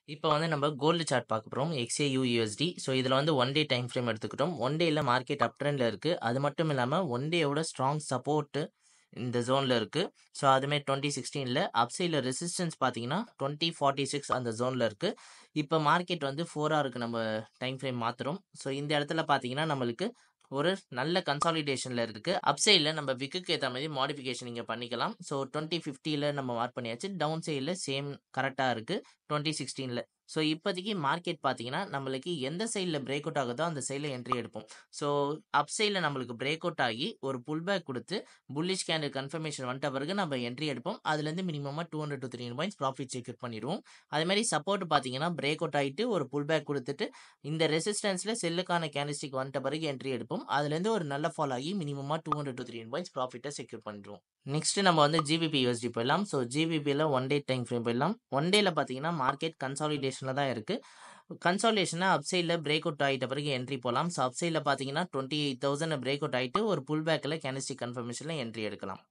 இப்போ வந்து நம்ம கோல்டு சார்ட் பார்க்க போறோம். XAU USD. ஸோ இதில வந்து 1 டே டைம் ஃப்ரேம் எடுத்துக்கிட்டோம். 1 டேல மார்க்கெட் அப் ட்ரெண்ட்ல இருக்கு. அது மட்டும் இல்லாம 1 டேயோட ஸ்ட்ராங் சப்போர்ட் இந்த ஜோன்ல இருக்கு. ஸோ அதுமாரி 2016ல அப் சைட்ல ரெசிஸ்டன்ஸ் பார்த்தீங்கன்னா 2046 அந்த ஜோன்ல இருக்கு. இப்போ மார்க்கெட் வந்து 4 ஹவருக்கு நம்ம டைம் ஃப்ரேம் மாத்துறோம். ஸோ இந்த இடத்துல பார்த்தீங்கன்னா நம்மளுக்கு ஒரு நல்ல கன்சாலிடேஷன்ல இருக்கு. அப் சைட்ல நம்ம விக்குக்கு ஏத்த மாரி மாடிஃபிகேஷன் இங்க பண்ணிக்கலாம். ஸோ 2050ல நம்ம மார்க் பண்ணியாச்சு. டவுன் சைட்ல சேம் கரெக்ட்டா இருக்கு 2016ல. ஸோ இப்போதைக்கு மார்க்கெட் பார்த்தீங்கன்னா, நம்மளுக்கு எந்த சைட்ல பிரேக் அவுட் ஆகுதோ அந்த சைட்ல என்ட்ரி எடுப்போம். ஸோ அப் சைட்ல நம்மளுக்கு பிரேக் அவுட் ஆகி ஒரு புல் பேக் குடுத்து புல்லிஷ் கேண்டில் கன்ஃபர்மேஷன் வந்துட்ட பிறகு நம்ம என்ட்ரி எடுப்போம். அதுலேருந்து மினிமமா 200 to 300 பாயிண்ட்ஸ் ப்ராஃபிட் செக்யூர் பண்ணிருவோம். அதேமாரி சப்போர்ட் பார்த்தீங்கன்னா, பிரேக் அவுட் ஆயிட்டு ஒரு புல் பேக் குடுத்துட்டு இந்த ரெசிஸ்டன்ஸ்ல செல்லுக்கான கேண்டில்ஸ்டிக் வந்துட்ட பிறகு என்ட்ரி எடுப்போம். அதுலேருந்து ஒரு நல்ல ஃபால் ஆகி மினிமமா 200 to 300 பாயிண்ட்ஸ் ப்ராஃபிட்ட செக்யூர் பண்ணிருவோம். நெக்ஸ்ட் நம்ம வந்து GBP USD போயிடலாம். ஸோ GBPல 1 டே டைம் ஃப்ரேம் போயிடலாம். 1 டேல பார்த்தீங்கன்னா மார்க்கெட் கன்சாலிடேஷன்ல தான் இருக்கு. கன்சாலிடேஷனா அப் சைட்ல பிரேக் அவுட் ஆயிட்ட பிறகு என்ட்ரி போலாம். ஸோ அப் சைட்ல பார்த்தீங்கன்னா 28,000 பிரேக் அவுட் ஆயிட்டு ஒரு புல் பேக்ல கேண்டில்ஸ்டிக் கன்ஃபர்மேஷன்ல என்ட்ரி எடுக்கலாம்.